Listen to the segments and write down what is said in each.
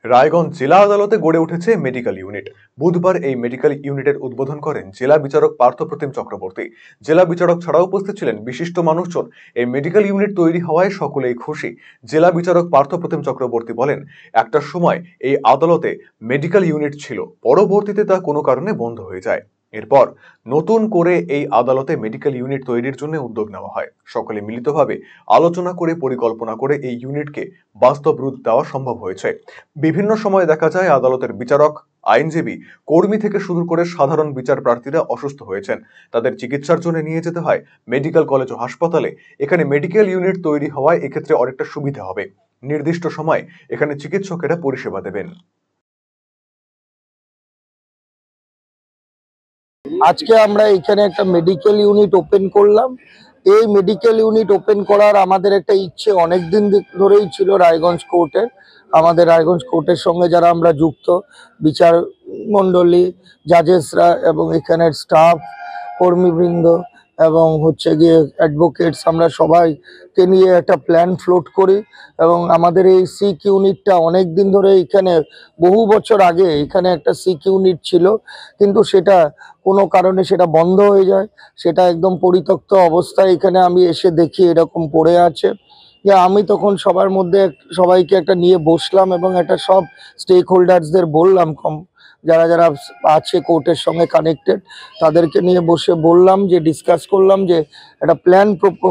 রায়গঞ্জ জেলা আদালতে গড়ে উঠেছে মেডিকেল ইউনিট। বুধবার এই মেডিকেল ইউনিটের উদ্বোধন করেন জেলা বিচারক পার্থপ্রতিম চক্রবর্তী। জেলা বিচারক ছাড়াও উপস্থিত ছিলেন বিশিষ্ট মানুষজন। এই মেডিকেল ইউনিট তৈরি হওয়ায় সকলেই খুশি। জেলা বিচারক পার্থপ্রতিম চক্রবর্তী বলেন, একটা সময় এই আদালতে মেডিকেল ইউনিট ছিল, পরবর্তীতে তা কোনো কারণে বন্ধ হয়ে যায়। এরপর নতুন করে এই আদালতে মেডিকেল ইউনিট তৈরির জন্য উদ্যোগ নেওয়া হয়। সকলে মিলিতভাবে আলোচনা করে পরিকল্পনা করে এই ইউনিটকে বাস্তব রূপ দেওয়া সম্ভব হয়েছে। বিভিন্ন সময় দেখা যায় আদালতের বিচারক, আইনজীবী, কর্মী থেকে শুরু করে সাধারণ বিচার প্রার্থীরা অসুস্থ হয়েছেন। তাদের চিকিৎসার জন্য নিয়ে যেতে হয় মেডিকেল কলেজ ও হাসপাতালে। এখানে মেডিকেল ইউনিট তৈরি হওয়ায় এক্ষেত্রে অনেকটা সুবিধা হবে। নির্দিষ্ট সময় এখানে চিকিৎসকেরা পরিষেবা দেবেন। আজকে আমরা এখানে একটা মেডিকেল ইউনিট ওপেন করলাম। এই মেডিকেল ইউনিট ওপেন করার আমাদের একটা ইচ্ছে অনেকদিন ধরেই ছিল রায়গঞ্জ কোর্টের। আমাদের রায়গঞ্জ কোর্টের সঙ্গে যারা আমরা যুক্ত, বিচার মণ্ডলী, জাজেসরা এবং এখানের স্টাফ, কর্মীবৃন্দ এবং হচ্ছে গিয়ে অ্যাডভোকেটস, আমরা সবাইকে নিয়ে একটা প্ল্যান ফ্লোট করি। এবং আমাদের এই সিক ইউনিটটা অনেক দিন ধরে এখানে, বহু বছর আগে এখানে একটা সিক ইউনিট ছিল, কিন্তু সেটা কোনো কারণে সেটা বন্ধ হয়ে যায়। সেটা একদম পরিত্যক্ত অবস্থায় এখানে আমি এসে দেখি এরকম পড়ে আছে। যে আমি তখন সবাইকে একটা নিয়ে বসলাম এবং একটা সব স্টেক হোল্ডার্সদের বললাম, যারা যারা আছে কোর্টের সঙ্গে কানেক্টেড, তাদেরকে নিয়ে বসে বললাম, যে ডিসকাস করলাম, যে একটা প্ল্যান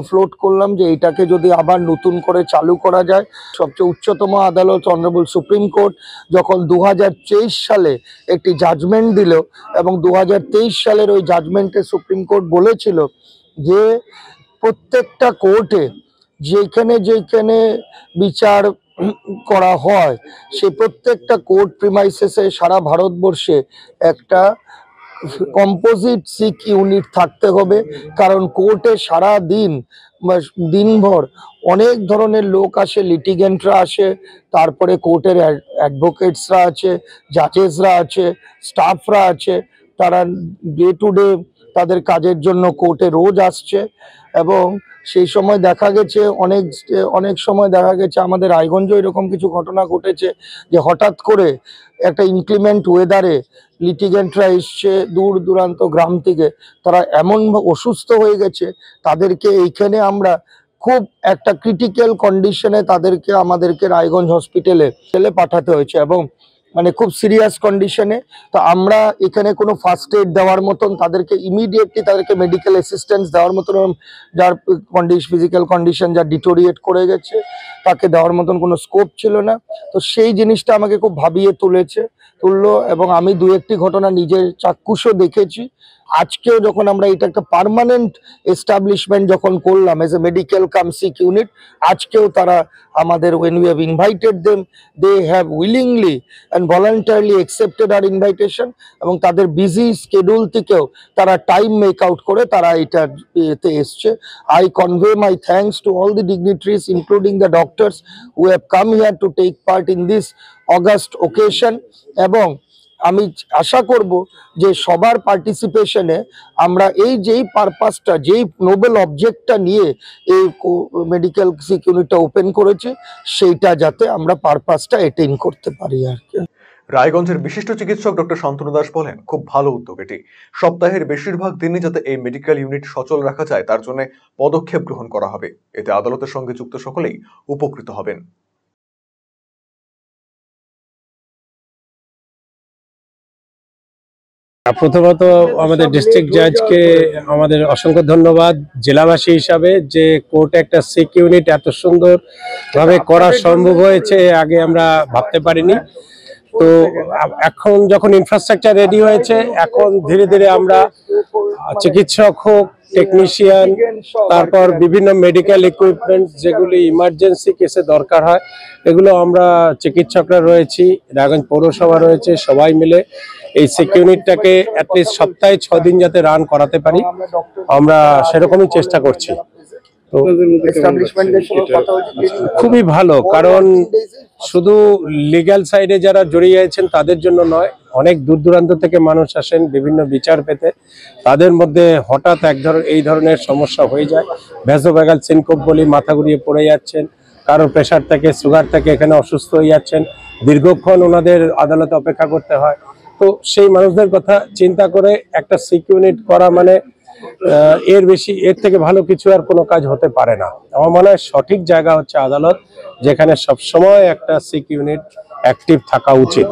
ফ্লোট করলাম যে এটাকে যদি আবার নতুন করে চালু করা যায়। সবচেয়ে উচ্চতম আদালত অনারেবল সুপ্রিম কোর্ট যখন 2023 সালে একটি জাজমেন্ট দিল, এবং 2023 সালের ওই জাজমেন্টে সুপ্রিম কোর্ট বলেছিল যে প্রত্যেকটা কোর্টে যেখানে যেখানে বিচার করা হয়, সে প্রত্যেকটা কোর্ট প্রিমাইসেসে সারা ভারতবর্ষে একটা কম্পোজিট সিক ইউনিট থাকতে হবে। কারণ কোর্টে সারা দিনভর অনেক ধরনের লোক আসে, লিটিগেন্টরা আসে, তারপরে কোর্টের অ্যাডভোকেটসরা আছে, জাজেসরা আছে, স্টাফরা আছে। তারা ডে টু ডে তাদের কাজের জন্য কোর্টে রোজ আসছে। এবং সেই সময় দেখা গেছে, অনেক সময় দেখা গেছে আমাদের রায়গঞ্জে এরকম কিছু ঘটনা ঘটেছে, যে হঠাৎ করে একটা ইনক্লিমেন্ট ওয়েদারে লিটিগেন্টরা এসছে দূর দূরান্ত গ্রাম থেকে, তারা এমন অসুস্থ হয়ে গেছে, তাদেরকে এইখানে আমরা খুব একটা ক্রিটিক্যাল কন্ডিশনে তাদেরকে আমাদেরকে রায়গঞ্জ হসপিটালে পাঠাতে হয়েছে, এবং মানে খুব সিরিয়াস কন্ডিশনে। তো আমরা এখানে কোনো ফার্স্ট এড দেওয়ার মতন, তাদেরকে ইমিডিয়েটলি তাদেরকে মেডিকেল অ্যাসিস্ট্যান্স দেওয়ার মতন, যার ফিজিক্যাল কন্ডিশন যা ডিটোরিয়েট করে গেছে, তাকে দেওয়ার মতন কোনো স্কোপ ছিল না। তো সেই জিনিসটা আমাকে খুব ভাবিয়ে তুললো, এবং আমি দু একটি ঘটনা নিজের চাক্ষুষও দেখেছি। আজকেও যখন আমরা এটা একটা পার্মানেন্ট এস্টাবলিশমেন্ট যখন করলাম as a medical come sick unit, আজকেও তারা আমাদের, when we have invited them, they have willingly and voluntarily accepted our invitation, এবং তাদের বিজি স্কেডিউল থেকেও তারা টাইম মেক আউট করে তারা এতে এসছে। I convey my thanks to all the dignitaries, including the doctors, who have come here to take part in this august occasion। এবং আমি আশা করব যে সবার পার্টিসিপেশনে আমরা যেই পারপাসটা, যেই নোবেল অবজেক্টটা নিয়ে এই মেডিকেল সিক ইউনিটটা ওপেন করেছি, সেইটা যাতে আমরা পারপাসটা অ্যাটেইন করতে পারি আর কি। রায়গঞ্জের বিশিষ্ট চিকিৎসক ডক্টর শান্তনু দাস বলেন, খুব ভালো উদ্যোগ এটি। সপ্তাহের বেশিরভাগ দিনই যাতে এই মেডিকেল ইউনিট সচল রাখা যায় তার জন্য পদক্ষেপ গ্রহণ করা হবে। এতে আদালতের সঙ্গে যুক্ত সকলেই উপকৃত হবেন। প্রথমত আমাদের ডিস্ট্রিক্ট জাজকে আমাদের অসংখ্য ধন্যবাদ জেলাবাসী হিসাবে, যে কোর্টে একটা সিক ইউনিট এত সুন্দর ভাবে করা সম্ভব হয়েছে, আগে আমরা ভাবতে পারিনি। তো এখন যখন ইনফ্রাস্ট্রাকচার রেডি হয়েছে, এখন ধীরে ধীরে আমরা চিকিৎসক হোক, টেকনিশিয়ান, তারপর বিভিন্ন মেডিকেল ইকুইপমেন্ট যেগুলি ইমার্জেন্সি কেসে দরকার হয়, এগুলো আমরা চিকিৎসকরা রয়েছি, রায়গঞ্জ পৌরসভা রয়েছে, সবাই মিলে এই সিক ইউনিটটাকে অ্যাটলিস্ট সপ্তাহে 6 দিন যাতে রান করাতে পারি, আমরা সেরকমই চেষ্টা করছি। তো খুবই ভালো, কারণ শুধু লিগ্যাল সাইডে যারা জড়িয়ে আছেন তাদের জন্য নয়, অনেক দূর দূরান্ত থেকে মানুষ আসেন বিভিন্ন বিচার পেতে। তাদের মধ্যে হঠাৎ এই ধরনের সমস্যা হয়ে যায়, ভ্যাসোভ্যাগাল সিনকোপ বলি, মাথা ঘুরিয়ে পড়ে যাচ্ছেন, কারো প্রেশার থেকে, সুগার থেকে, এখানে অসুস্থ হয়ে যাচ্ছেন, দীর্ঘক্ষণ ওনাদের আদালতে অপেক্ষা করতে হয়। তো সেই মানুষদের কথা চিন্তা করে একটা সিক ইউনিট করা মানে এর থেকে ভালো কিছু আর কোনো কাজ হতে পারে না। আমার মনে হয় সঠিক জায়গা হচ্ছে আদালত, যেখানে সবসময় একটা সিক ইউনিট অ্যাক্টিভ থাকা উচিত।